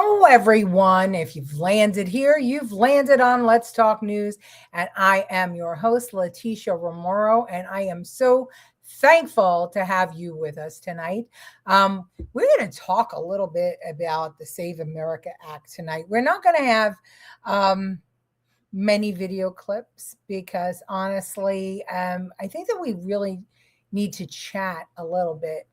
Hello, everyone. If you've landed here, you've landed on Let's Talk News. And I am your host, Leticia Romero, and I am so thankful to have you with us tonight. We're going to talk a little bit about the Save America Act tonight. We're not going to have many video clips because honestly, I think that we really need to chat a little bit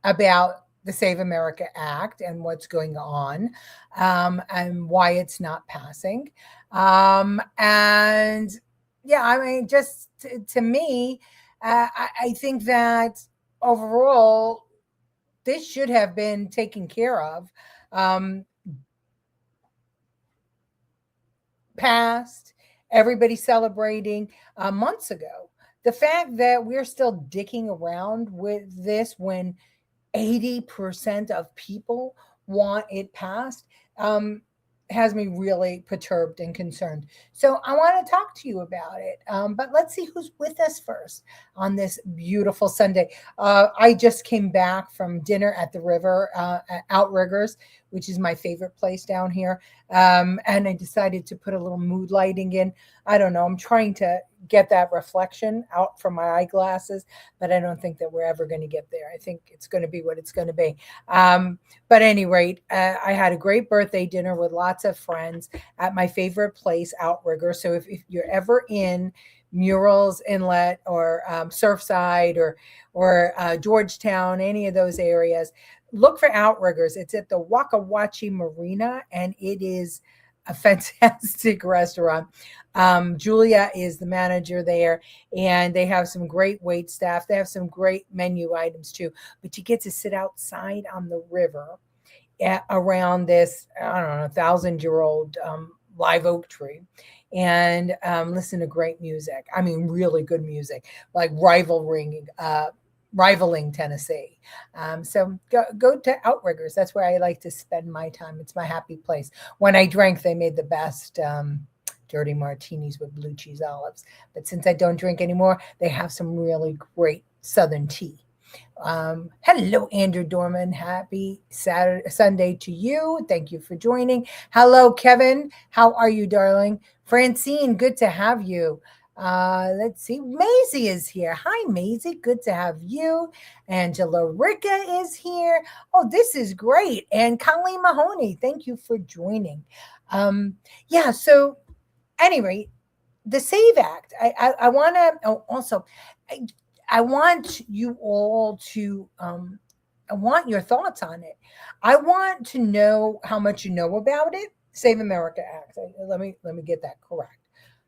about the Save America Act and what's going on, and why it's not passing. And yeah, I mean, just to me, I think that overall, this should have been taken care of, um, passed, everybody celebrating months ago. The fact that we're still dicking around with this when 80% of people want it passed, has me really perturbed and concerned. So I want to talk to you about it. But let's see who's with us first on this beautiful Sunday. I just came back from dinner at the river, at Outriggers, which is my favorite place down here. And I decided to put a little mood lighting in. I don't know. I'm trying to get that reflection out from my eyeglasses, but I don't think that we're ever going to get there. I think it's going to be what it's going to be. But at any rate, I had a great birthday dinner with lots of friends at my favorite place, Outrigger. So if you're ever in Murals Inlet or Surfside or Georgetown, any of those areas, look for Outriggers. It's at the Waka Wachi Marina, and it is a fantastic restaurant. Julia is the manager there, and they have some great wait staff. They have some great menu items too, but you get to sit outside on the river around this, I don't know, 1,000-year-old live oak tree, and listen to great music. I mean, really good music, like rivaling Tennessee. So go to Outriggers. That's where I like to spend my time. It's my happy place. When I drank, they made the best dirty martinis with blue cheese olives. But since I don't drink anymore, they have some really great Southern tea. Hello, Andrew Dorman. Happy Sunday to you. Thank you for joining. Hello, Kevin. How are you, darling? Francine, good to have you. Let's see. Maisie is here. Hi, Maisie. Good to have you. Angela Ricca is here. Oh, this is great. And Colleen Mahoney, thank you for joining. Yeah, so anyway, the SAVE Act. I want to also, I want you all to, I want your thoughts on it. I want to know how much you know about it. Save America Act. Let me get that correct.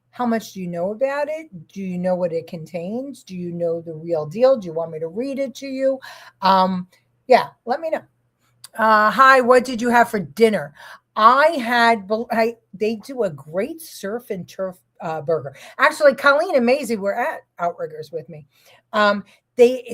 How much do you know about it? Do you know what it contains? Do you know the real deal? Do you want me to read it to you? Yeah, let me know. Hi, what did you have for dinner? They do a great surf and turf burger. Actually, Colleen and Maisie were at Outriggers with me.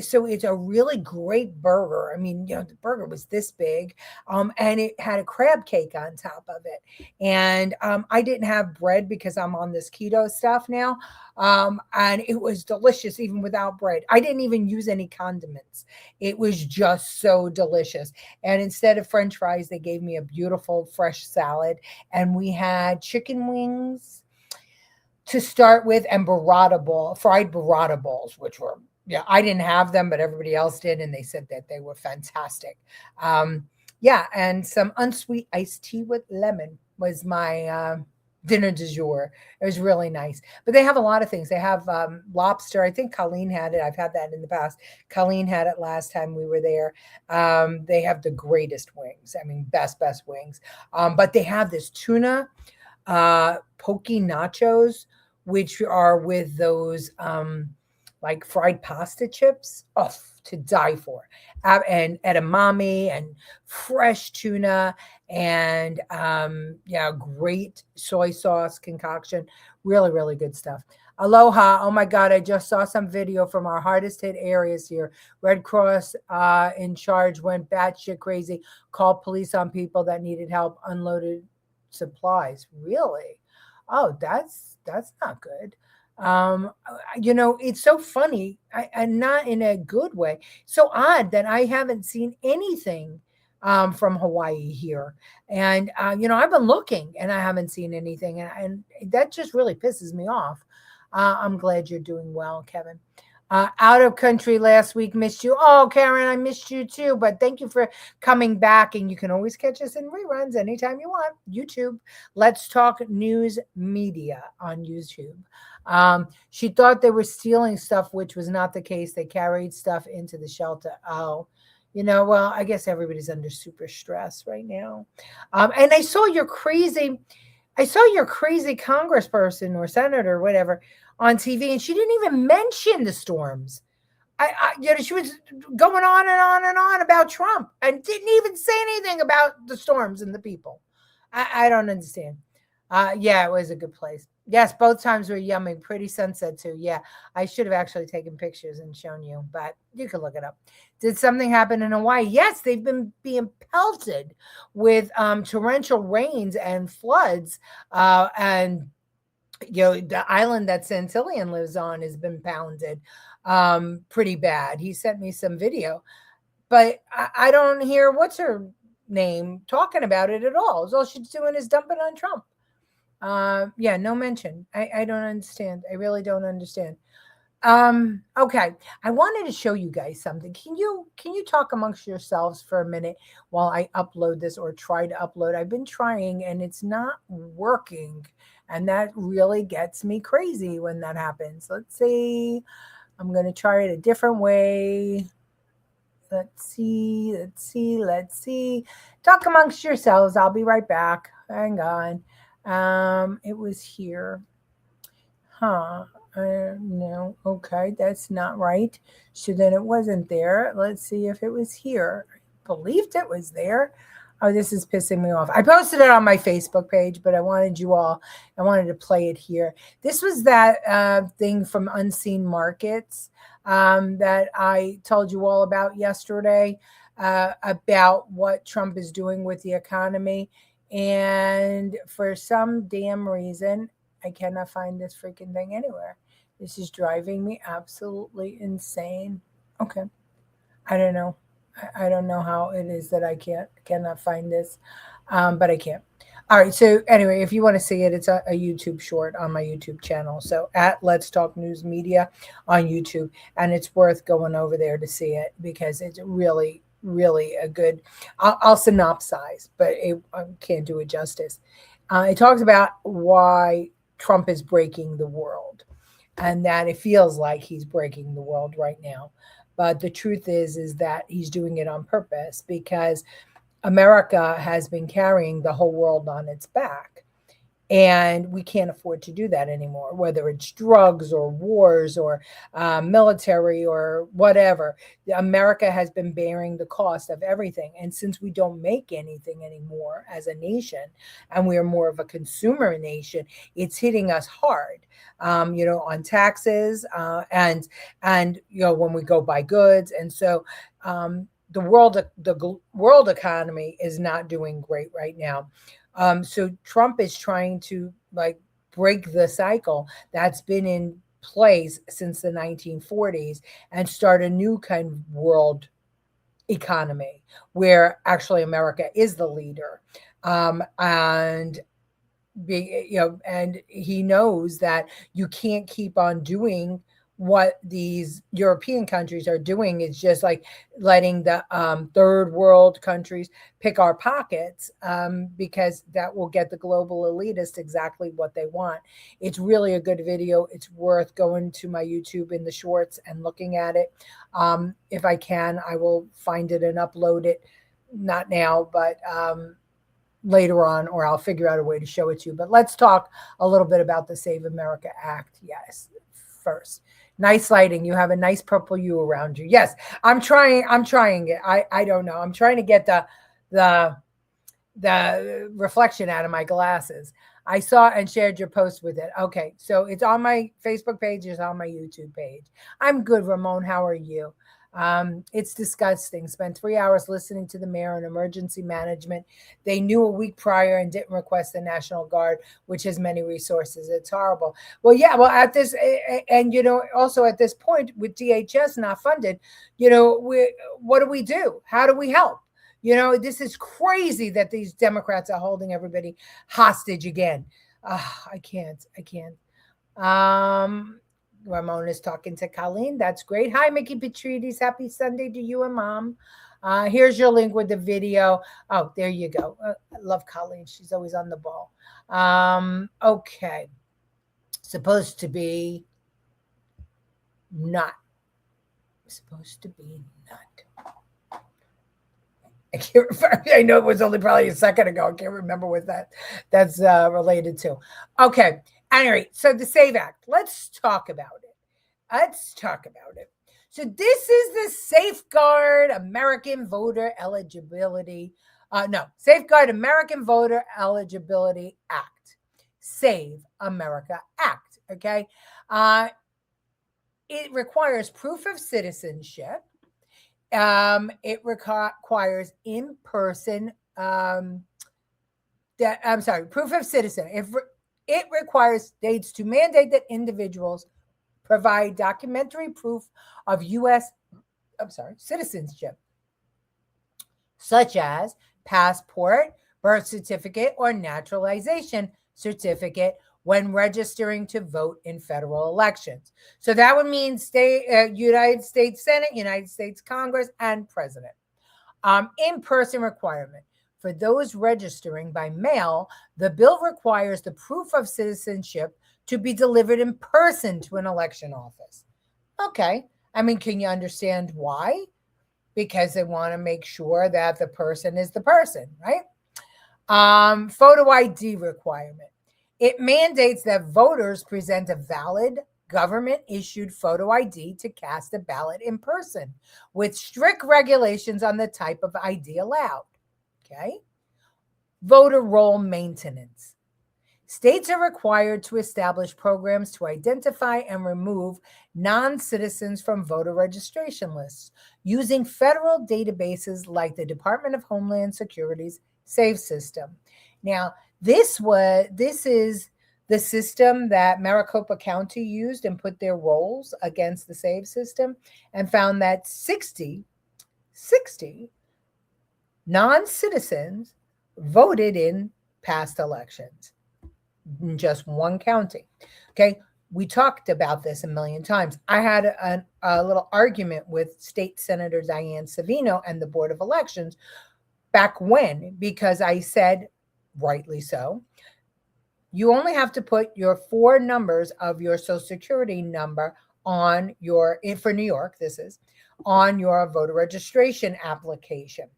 So it's a really great burger. I mean, the burger was this big, and it had a crab cake on top of it. And I didn't have bread because I'm on this keto stuff now. And it was delicious even without bread. I didn't even use any condiments. It was just so delicious. And instead of French fries, they gave me a beautiful fresh salad, and we had chicken wings to start with, and fried burrata balls, which were, yeah, I didn't have them, but everybody else did, and they said that they were fantastic. Yeah, and some unsweet iced tea with lemon was my dinner du jour. It was really nice. But they have a lot of things. They have lobster. I think Colleen had it. I've had that in the past. Colleen had it last time we were there. They have the greatest wings. I mean, best wings. But they have this tuna poke nachos, which are with those like fried pasta chips, oh, to die for, and edamame and fresh tuna, and yeah, great soy sauce concoction. Really, really good stuff. Aloha. Oh my God, I just saw some video from our hardest hit areas here. Red Cross in charge went batshit crazy, called police on people that needed help, unloaded supplies. Really? Oh, that's not good. It's so funny, and not in a good way. So odd that I haven't seen anything from Hawaii here. And, I've been looking and I haven't seen anything. And that just really pisses me off. I'm glad you're doing well, Kevin. Out of country last week, missed you. Oh, Karen, I missed you too. But thank you for coming back. And you can always catch us in reruns anytime you want. YouTube, Let's Talk News Media on YouTube. She thought they were stealing stuff, which was not the case. They carried stuff into the shelter. Oh, well, I guess everybody's under super stress right now. And I saw your crazy congressperson or senator or whatever on TV, and she didn't even mention the storms. She was going on and on and on about Trump and didn't even say anything about the storms and the people. I don't understand. Yeah, it was a good place. Yes, both times were yummy. Pretty sunset too. Yeah, I should have actually taken pictures and shown you, but you can look it up. Did something happen in Hawaii? Yes, they've been being pelted with torrential rains and floods, and the island that Santillan lives on has been pounded pretty bad. He sent me some video, but I don't hear what's her name talking about it at all. All she's doing is dumping on Trump. Yeah, no mention. I don't understand. I really don't understand. Okay. I wanted to show you guys something. Can you talk amongst yourselves for a minute while I upload this or try to upload? I've been trying and it's not working. And that really gets me crazy when that happens. Let's see. I'm going to try it a different way. Let's see. Talk amongst yourselves. I'll be right back. Hang on. It was here. No, okay, that's not right. So then it wasn't there. Let's see if it was here. I believed it was there. Oh, this is pissing me off. I posted it on my Facebook page, but I wanted to play it here. This was that thing from Unseen Markets that I told you all about yesterday about what Trump is doing with the economy. And for some damn reason, I cannot find this freaking thing anywhere. This is driving me absolutely insane. Okay. I don't know. I don't know how it is that I cannot find this, but I can't. All right. So anyway, if you want to see it, it's a YouTube short on my YouTube channel. So at Let's Talk News Media on YouTube. And it's worth going over there to see it because it's really a good, I'll synopsize, but I can't do it justice. It talks about why Trump is breaking the world and that it feels like he's breaking the world right now. But the truth is that he's doing it on purpose because America has been carrying the whole world on its back. And we can't afford to do that anymore, whether it's drugs or wars or military or whatever. America has been bearing the cost of everything. And since we don't make anything anymore as a nation, and we are more of a consumer nation, it's hitting us hard, on taxes and when we go buy goods. And so the world economy is not doing great right now. So Trump is trying to break the cycle that's been in place since the 1940s and start a new kind of world economy where actually America is the leader. And he knows that you can't keep on doing what these European countries are doing is just like letting the third world countries pick our pockets because that will get the global elitists exactly what they want. It's really a good video. It's worth going to my YouTube in the shorts and looking at it. If I can, I will find it and upload it. Not now, but later on, or I'll figure out a way to show it to you. But let's talk a little bit about the Save America Act. Yes, first. Nice lighting. You have a nice purple hue around you. Yes, I'm trying it. I don't know. I'm trying to get the reflection out of my glasses. I saw and shared your post with it. Okay, so it's on my Facebook page. It's on my YouTube page. I'm good, Ramon. How are you? It's disgusting. Spent 3 hours listening to the mayor on emergency management. They knew a week prior and didn't request the National Guard, which has many resources. It's horrible. Well, yeah, well, at this, and, also at this point with DHS not funded, what do we do? How do we help? This is crazy that these Democrats are holding everybody hostage again. I can't. Ramon is talking to Colleen. That's great. Hi, Mickey Petrides. Happy Sunday to you and Mom. Here's your link with the video. Oh, there you go. I love Colleen. She's always on the ball. Okay. Supposed to be not. I can't remember. I know it was only probably a second ago. I can't remember what that's related to. Okay. Anyway, so the SAVE Act. Let's talk about it. So this is the Safeguard American Voter Eligibility. Safeguard American Voter Eligibility Act. Save America Act. Okay. It requires proof of citizenship. It requires in-person, proof of citizen. It requires states to mandate that individuals provide documentary proof of U.S. citizenship, such as passport, birth certificate, or naturalization certificate when registering to vote in federal elections. So that would mean United States Senate, United States Congress, and President. In-person requirement. For those registering by mail, the bill requires the proof of citizenship to be delivered in person to an election office. Okay. I mean, can you understand why? Because they want to make sure that the person is the person, right? Photo ID requirement. It mandates that voters present a valid government-issued photo ID to cast a ballot in person, with strict regulations on the type of ID allowed. Okay? Voter roll maintenance. States are required to establish programs to identify and remove non-citizens from voter registration lists using federal databases like the Department of Homeland Security's SAVE system. Now, this is the system that Maricopa County used and put their rolls against the SAVE system and found that 60 non-citizens voted in past elections in just one county. Okay. We talked about this a million times. I had a little argument with State Senator Diane Savino and the Board of Elections back when, because I said, rightly so, you only have to put your 4 numbers of your Social Security number on for New York, this is, on your voter registration application.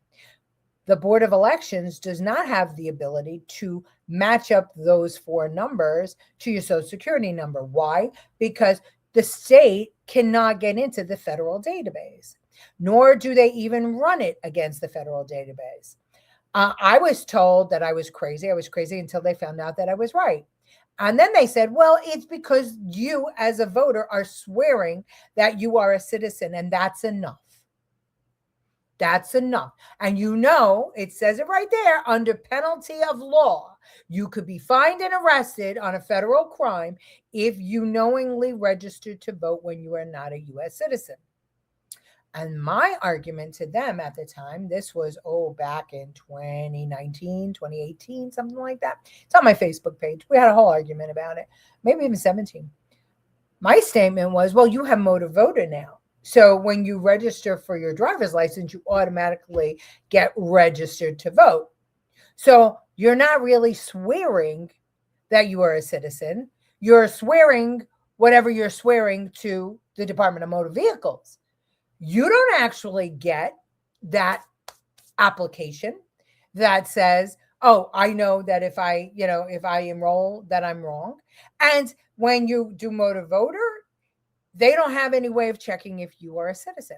The Board of Elections does not have the ability to match up those 4 numbers to your Social Security number. Why? Because the state cannot get into the federal database, nor do they even run it against the federal database. I was told that I was crazy. I was crazy until they found out that I was right. And then they said, well, it's because you as a voter are swearing that you are a citizen, and that's enough. That's enough. And it says it right there, under penalty of law, you could be fined and arrested on a federal crime if you knowingly registered to vote when you are not a U.S. citizen. And my argument to them at the time, this was, back in 2019, 2018, something like that. It's on my Facebook page. We had a whole argument about it, maybe even 17. My statement was, well, you have motor voter now. So when you register for your driver's license, you automatically get registered to vote. So you're not really swearing that you are a citizen. You're swearing whatever you're swearing to the Department of Motor Vehicles. You don't actually get that application that says, I know that if I enroll that I'm wrong. And when you do motor voter, they don't have any way of checking if you are a citizen.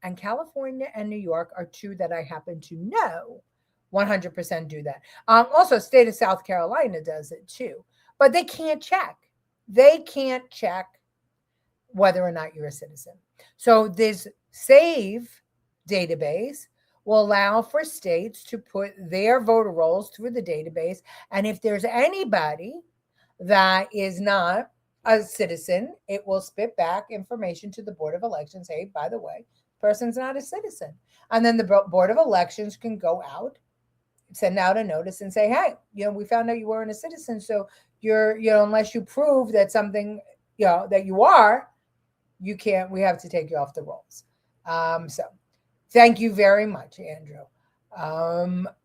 And California and New York are 2 that I happen to know 100% do that. Also, state of South Carolina does it too. But they can't check. They can't check whether or not you're a citizen. So this SAVE database will allow for states to put their voter rolls through the database. And if there's anybody that is not a citizen, it will spit back information to the Board of Elections. Hey, by the way, person's not a citizen. And then the Board of Elections can go out, send out a notice and say, hey, we found out you weren't a citizen. So you're, unless you prove that something, that you are, you can't, we have to take you off the rolls. So thank you very much, Andrew.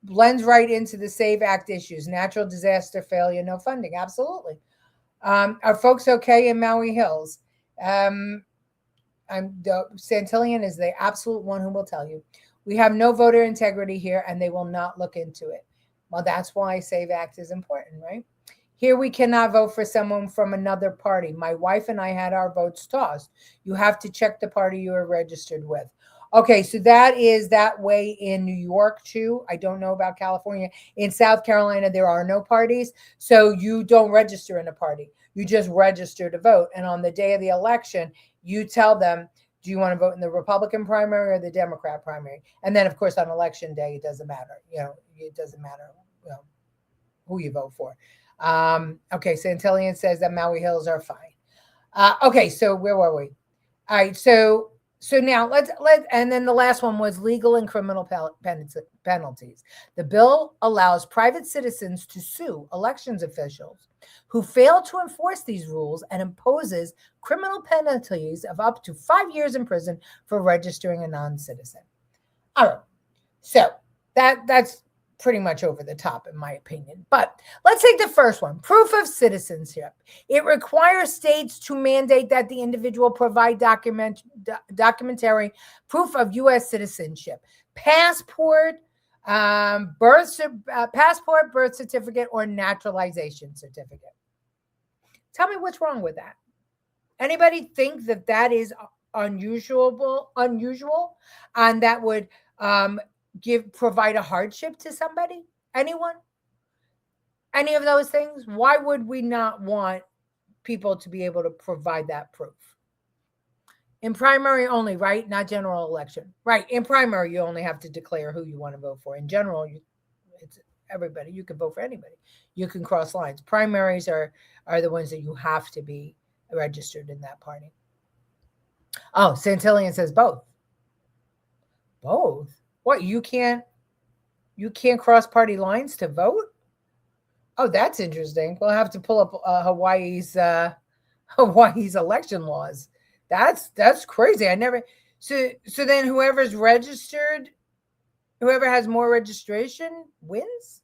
Blends right into the SAVE Act issues, natural disaster failure, no funding. Absolutely. Are folks okay in Maui Hills? Santillan is the absolute one who will tell you. We have no voter integrity here, and they will not look into it. Well, that's why SAVE Act is important, right? Here we cannot vote for someone from another party. My wife and I had our votes tossed. You have to check the party you are registered with. Okay, so that is that way in New York too. I don't know about California. In South Carolina, there are no parties, so you don't register in a party. You just register to vote. And on the day of the election, you tell them, do you want to vote in the Republican primary or the Democrat primary? And then, of course, on election day, it doesn't matter. It doesn't matter who you vote for. Okay, Santillan says that Maui Hills are fine. Okay, so where were we? All right, so now let's and then the last one was legal and criminal penalties. The bill allows private citizens to sue elections officials who fail to enforce these rules and imposes criminal penalties of up to 5 years in prison for registering a non-citizen. All right, so that's pretty much over the top in my opinion. But let's take the first one, proof of citizenship. It requires states to mandate that the individual provide documentary proof of U.S. citizenship, passport, birth certificate, or naturalization certificate. Tell me what's wrong with that. Anybody think that is unusual, and that would provide a hardship to somebody? Anyone? Any of those things? Why would we not want people to be able to provide that proof? In primary only, right? Not general election. Right. In primary, you only have to declare who you want to vote for. In general, it's everybody. You can vote for anybody. You can cross lines. Primaries are the ones that you have to be registered in that party. Oh, Santillan says both. Both? What, you can't cross party lines to vote? Oh, that's interesting. We'll have to pull up Hawaii's election laws. That's crazy. I never. So then whoever's registered, whoever has more registration wins.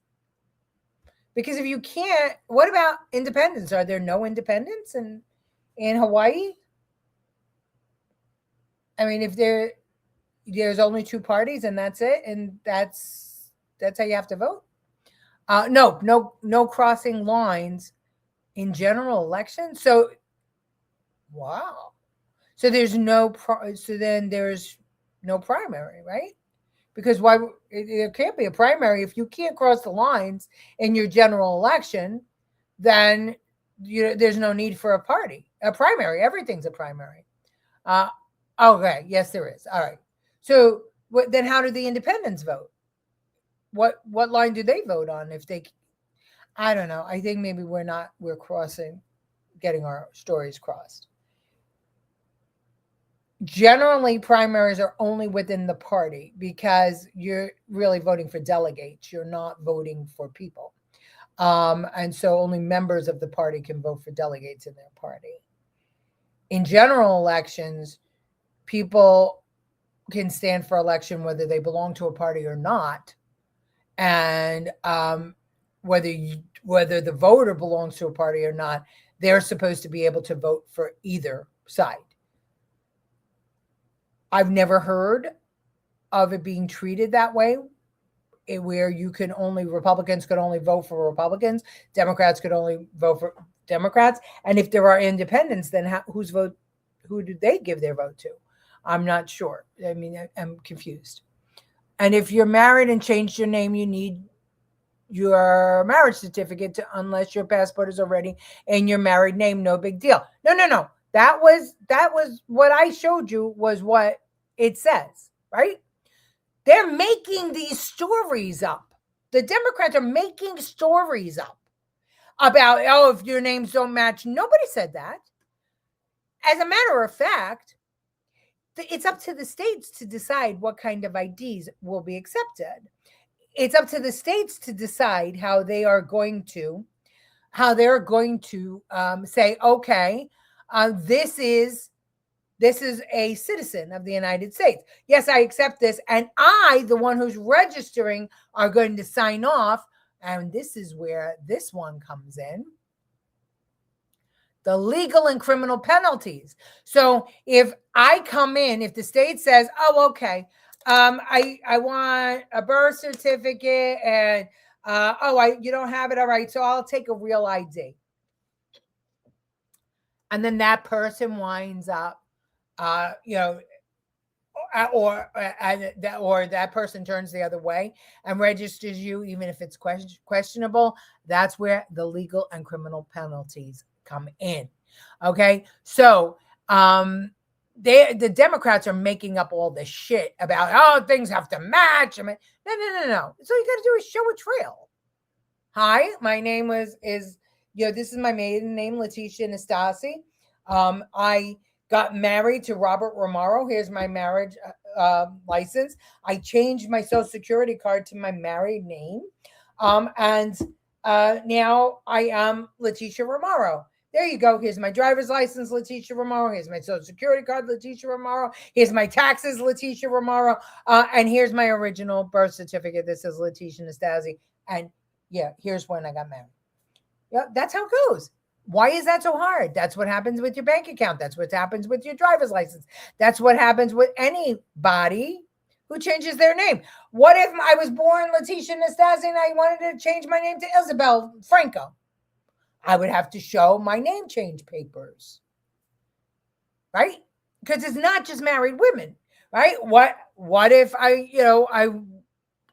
Because if you can't, what about independents? Are there no independents in Hawaii? I mean, if there's only 2 parties and that's it, and that's how you have to vote. No crossing lines in general elections. So, wow. So there's then there's no primary, right? Because why there can't be a primary if you can't cross the lines in your general election. Then there's no need for a primary. Everything's a primary. Okay, yes, there is. All right. So then how do the independents vote? What line do they vote on if they? I don't know. I think maybe we're getting our stories crossed. Generally, primaries are only within the party because you're really voting for delegates. You're not voting for people. And so only members of the party can vote for delegates in their party. In general elections, people can stand for election whether they belong to a party or not. And whether the voter belongs to a party or not, they're supposed to be able to vote for either side. I've never heard of it being treated that way, where Republicans could only vote for Republicans, Democrats could only vote for Democrats. And if there are independents, then who do they give their vote to? I'm not sure. I mean, I'm confused. And if you're married and changed your name, you need your marriage certificate unless your passport is already in your married name. No big deal. No. That was what I showed you was what it says, right? They're making these stories up. The Democrats are making stories up about, if your names don't match. Nobody said that. As a matter of fact, it's up to the states to decide what kind of IDs will be accepted. It's up to the states to decide how they're going to say, okay, this is a citizen of the United States. Yes, I accept this, and I, the one who's registering, are going to sign off. And this is where this one comes in: the legal and criminal penalties. So if I come in, if the state says, oh, okay, I want a birth certificate, and you don't have it, all right, so I'll take a real ID. And then that person winds up, or that person turns the other way and registers you, even if it's questionable. That's where the legal and criminal penalties come in. Okay, so the Democrats are making up all this shit about things have to match. I mean, no. So you got to do is show a trail. Hi, my name is this is my maiden name, Leticia Nastasi. I got married to Robert Romero. Here's my marriage license. I changed my Social Security card to my married name. And now I am Leticia Romero. There you go. Here's my driver's license, Leticia Romero. Here's my Social Security card, Leticia Romero. Here's my taxes, Leticia Romero. And here's my original birth certificate. This is Leticia Nastasi. And yeah, here's when I got married. Yeah, that's how it goes. Why is that so hard? That's what happens with your bank account. That's what happens with your driver's license. That's what happens with anybody who changes their name. What if I was born Leticia Nastasi and I wanted to change my name to Isabel Franco? I would have to show my name change papers, right? Because it's not just married women, right? What if I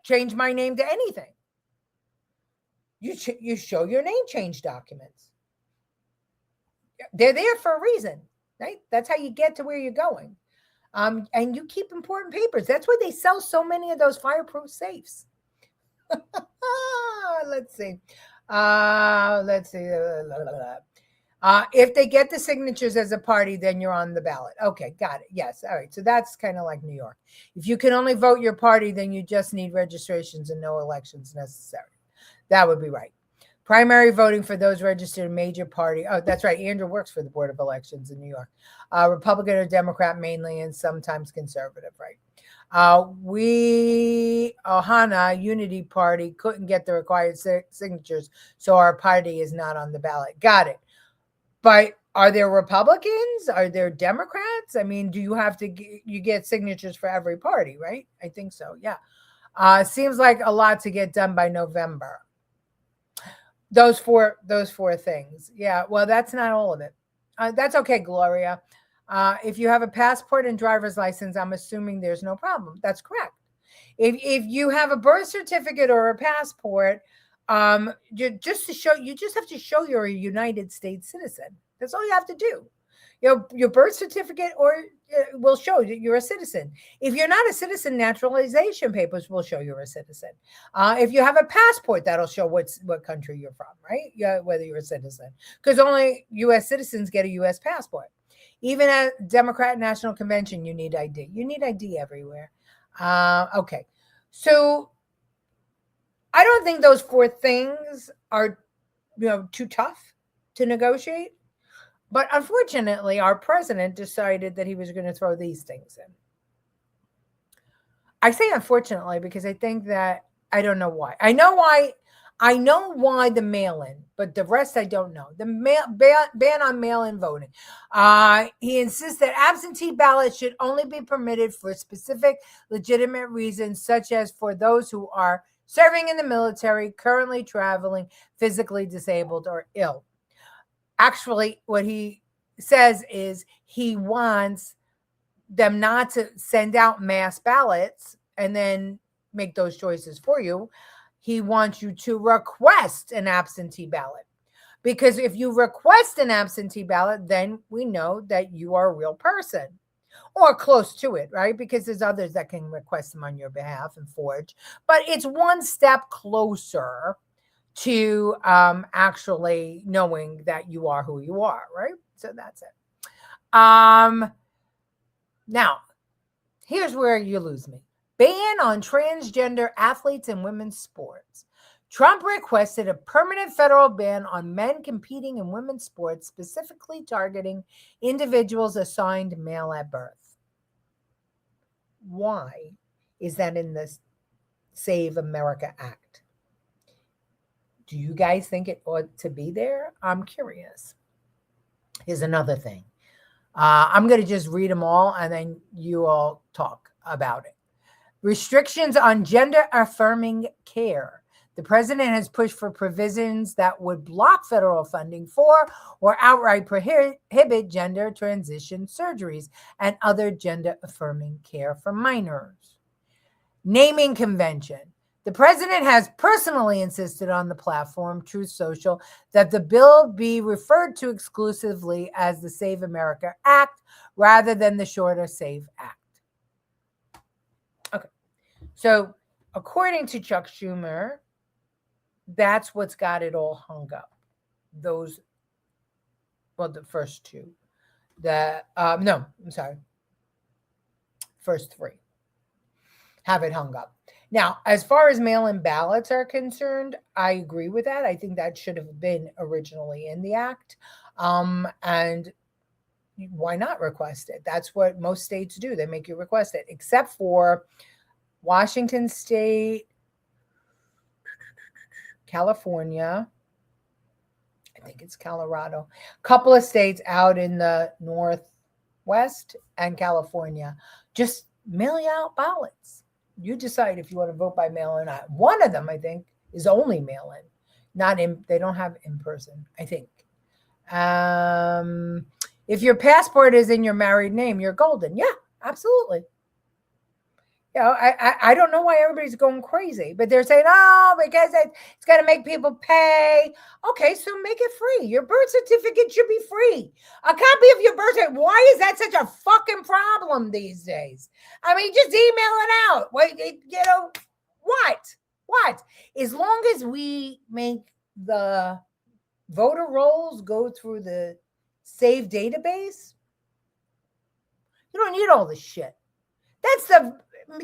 change my name to anything? You show your name change documents. They're there for a reason, right? That's how you get to where you're going. And you keep important papers. That's why they sell so many of those fireproof safes. Let's see. If they get the signatures as a party, then you're on the ballot. Okay, got it. Yes. All right. So that's kind of like New York. If you can only vote your party, then you just need registrations and no elections necessary. That would be right. Primary voting for those registered in major party. Oh, that's right. Andrew works for the Board of Elections in New York. Republican or Democrat mainly, and sometimes conservative, right? Ohana Unity Party couldn't get the required signatures, so our party is not on the ballot. Got it. But are there Republicans? Are there Democrats? I mean, do you have to you get signatures for every party, right? I think so. Yeah. Seems like a lot to get done by November. Those four things. Yeah. Well, that's not all of it. That's okay, Gloria. If you have a passport and driver's license, I'm assuming there's no problem. That's correct. If you have a birth certificate or a passport, you just have to show you're a United States citizen. That's all you have to do. Your birth certificate will show that you're a citizen. If you're not a citizen, naturalization papers will show you're a citizen. If you have a passport, that'll show what country you're from, right? Yeah, whether you're a citizen, because only U.S. citizens get a U.S. passport. Even at Democrat National Convention, you need ID. You need ID everywhere. Okay, so I don't think those four things are, too tough to negotiate. But unfortunately, our president decided that he was going to throw these things in. I say unfortunately because I think that I don't know why. I know why the mail-in, but the rest I don't know. The ban on mail-in voting. He insists that absentee ballots should only be permitted for specific legitimate reasons, such as for those who are serving in the military, currently traveling, physically disabled, or ill. Actually, what he says is he wants them not to send out mass ballots and then make those choices for you. He wants you to request an absentee ballot. Because if you request an absentee ballot, then we know that you are a real person or close to it, right? Because there's others that can request them on your behalf and forge. But it's one step closer to actually knowing that you are who you are, right? So that's it. Now, Here's where you lose me. Ban on transgender athletes in women's sports. Trump requested a permanent federal ban on men competing in women's sports, specifically targeting individuals assigned male at birth. Why is that in the Save America Act? Do you guys think it ought to be there? I'm curious. Here's another thing. I'm going to just read them all and then you all talk about it. Restrictions on gender-affirming care. The president has pushed for provisions that would block federal funding for or outright prohibit gender transition surgeries and other gender-affirming care for minors. Naming convention. The president has personally insisted on the platform, Truth Social, that the bill be referred to exclusively as the Save America Act rather than the shorter Save Act. Okay. So, according to Chuck Schumer, that's what's got it all hung up. The first two. First three have it hung up. Now, as far as mail-in ballots are concerned, I agree with that. I think that should have been originally in the act. And why not request it? That's what most states do. They make you request it, except for Washington State, California, I think it's Colorado, a couple of states out in the Northwest and California, just mail out ballots. You decide if you want to vote by mail or not. One of them, I think, is only mail-in, not in. They don't have in person, I think. If your passport is in your married name, you're golden. Yeah, absolutely. You know, I don't know why everybody's going crazy, but they're saying, oh, because it's going to make people pay. Okay, so make it free. Your birth certificate should be free. A copy of your birth certificate. Why is that such a fucking problem these days? I mean, just email it out. Wait, what? As long as we make the voter rolls go through the Save database, you don't need all this shit.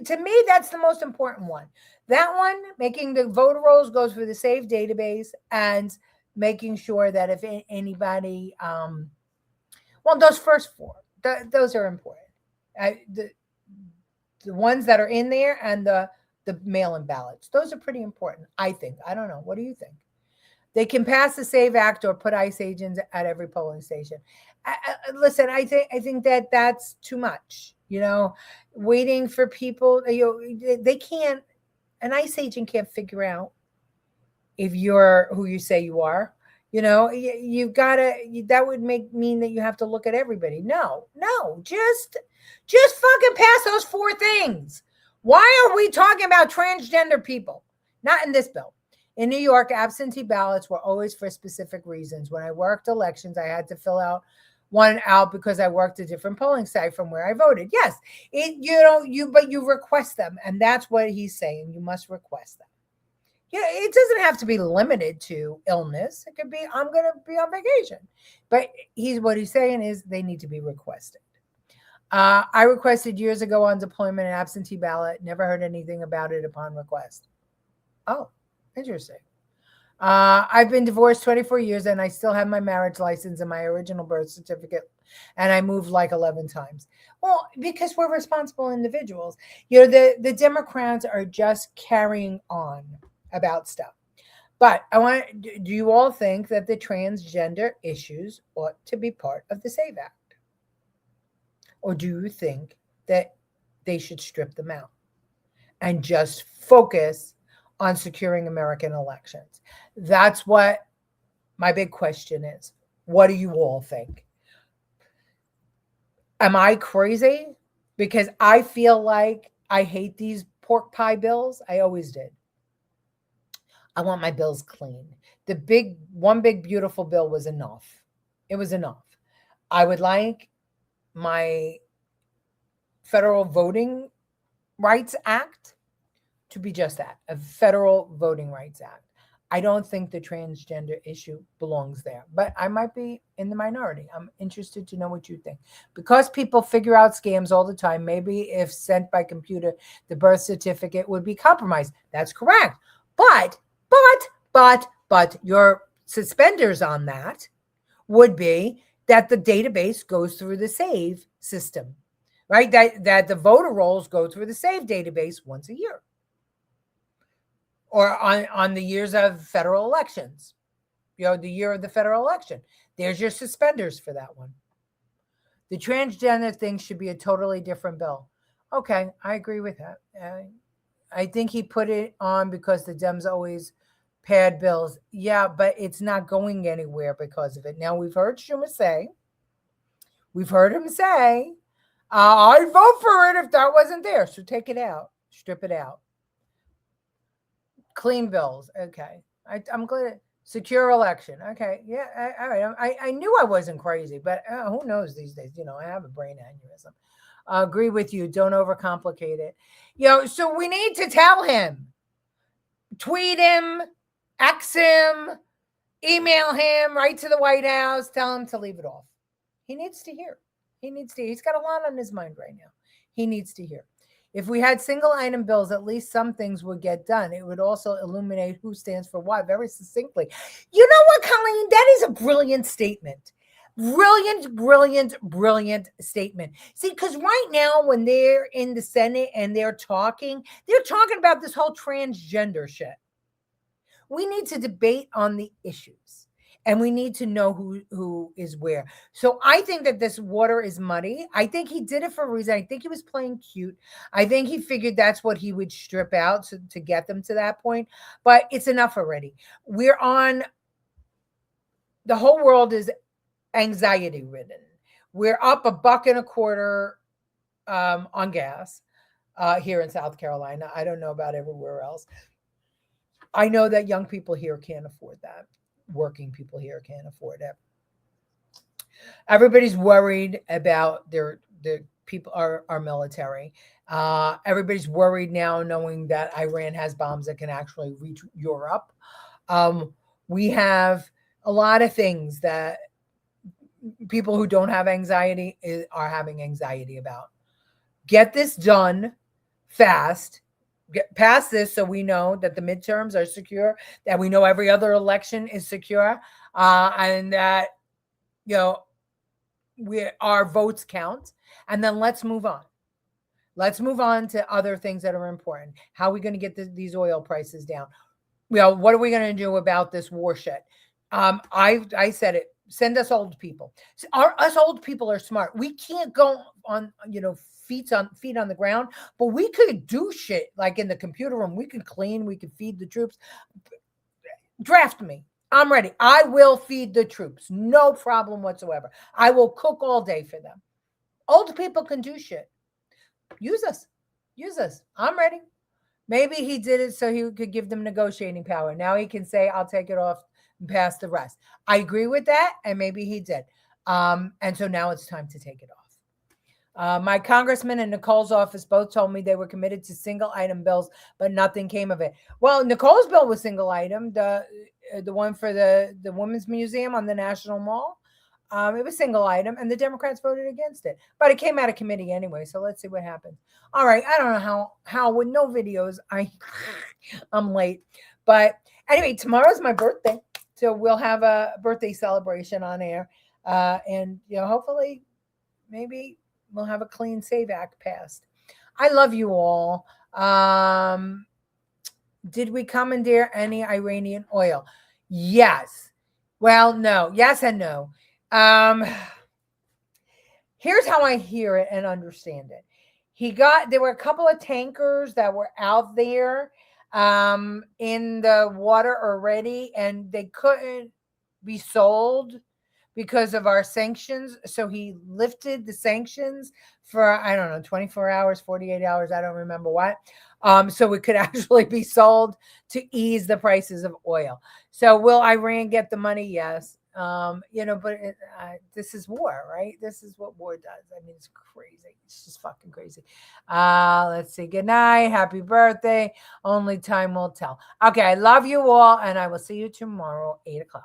To me, that's the most important one. That one, making the voter rolls go through the Save database and making sure that if anybody, those first four, those are important. The ones that are in there and the mail-in ballots, those are pretty important, I think. I don't know. What do you think? They can pass the Save Act or put ICE agents at every polling station. Listen, I think that that's too much. You know, waiting for people. They can't. An ICE agent can't figure out if you're who you say you are. You know, you've got to. That would mean that you have to look at everybody. No, just fucking pass those four things. Why are we talking about transgender people? Not in this bill. In New York, absentee ballots were always for specific reasons. When I worked elections, I had to fill one out because I worked a different polling site from where I voted. Yes, but you request them, and that's what he's saying. You must request them. Yeah, it doesn't have to be limited to illness. It could be I'm going to be on vacation, but what he's saying is they need to be requested. I requested years ago on deployment an absentee ballot. Never heard anything about it upon request. Oh, interesting. I've been divorced 24 years and I still have my marriage license and my original birth certificate. And I moved like 11 times. Well, because we're responsible individuals. You know, the Democrats are just carrying on about stuff. But do you all think that the transgender issues ought to be part of the Save Act? Or do you think that they should strip them out and just focus on securing American elections? That's what my big question is. What do you all think? Am I crazy? Because I feel like I hate these pork pie bills. I always did. I want my bills clean. One big beautiful bill was enough. It was enough. I would like my Federal Voting Rights Act to be just that, a Federal Voting Rights Act. I don't think the transgender issue belongs there, but I might be in the minority. I'm interested to know what you think. Because people figure out scams all the time, maybe if sent by computer, the birth certificate would be compromised. That's correct. But your suspenders on that would be that the database goes through the SAVE system, right? That the voter rolls go through the SAVE database once a year, or on the years of federal elections, the year of the federal election. There's your suspenders for that one. The transgender thing should be a totally different bill. Okay, I agree with that. I think he put it on because the Dems always pad bills. Yeah, but it's not going anywhere because of it. Now, we've heard Schumer say, I'd vote for it if that wasn't there. So take it out, strip it out. Clean bills. Okay. I'm glad. Secure election. Okay. Yeah. All right. I knew I wasn't crazy, but who knows these days? I have a brain aneurysm. I agree with you. Don't overcomplicate it. So we need to tell him, tweet him, X him, email him, write to the White House, tell him to leave it off. He needs to hear. He's got a lot on his mind right now. He needs to hear. If we had single item bills, at least some things would get done. It would also illuminate who stands for what very succinctly. You know what, Colleen? That is a brilliant statement. Brilliant statement. See, because right now when they're in the Senate and they're talking about this whole transgender shit. We need to debate on the issues. And we need to know who is where. So I think that this water is muddy. I think he did it for a reason. I think he was playing cute. I think he figured that's what he would strip out to get them to that point. But it's enough already. The whole world is anxiety ridden. We're up $1.25 on gas here in South Carolina. I don't know about everywhere else. I know that young people here can't afford that. Working people here can't afford it. Everybody's worried about the people, our military. Everybody's worried now knowing that Iran has bombs that can actually reach Europe. We have a lot of things that people who don't have anxiety are having anxiety about. Get this done fast. Get past this so we know that the midterms are secure, that we know every other election is secure, and that our votes count. And then let's move on. Let's move on to other things that are important. How are we going to get these oil prices down? What are we going to do about this war shit? I said it. Send us old people. Us old people are smart. We can't go on, feet on the ground, but we could do shit like in the computer room. We could clean, we could feed the troops. Draft me. I'm ready. I will feed the troops. No problem whatsoever. I will cook all day for them. Old people can do shit. Use us. I'm ready. Maybe he did it so he could give them negotiating power. Now he can say, I'll take it off and pass the rest. I agree with that. And maybe he did. And so now it's time to take it off. My congressman and Nicole's office both told me they were committed to single item bills, but nothing came of it. Well, Nicole's bill was single item, the one for the Women's Museum on the National Mall. It was single item, and the Democrats voted against it. But it came out of committee anyway, so let's see what happens. All right, I don't know how with no videos, I'm late. But anyway, tomorrow's my birthday, so we'll have a birthday celebration on air. And hopefully, maybe we'll have a clean SAVE Act passed. I love you all. Did we commandeer any Iranian oil? Yes. Well, no. Yes and no. Here's how I hear it and understand it. There were a couple of tankers that were out there in the water already, and they couldn't be sold because of our sanctions. So he lifted the sanctions for, 24 hours, 48 hours. I don't remember what. So it could actually be sold to ease the prices of oil. So will Iran get the money? Yes. But this is war, right? This is what war does. I mean, it's crazy. It's just fucking crazy. Let's see. Good night. Happy birthday. Only time will tell. Okay. I love you all, and I will see you tomorrow, 8 o'clock.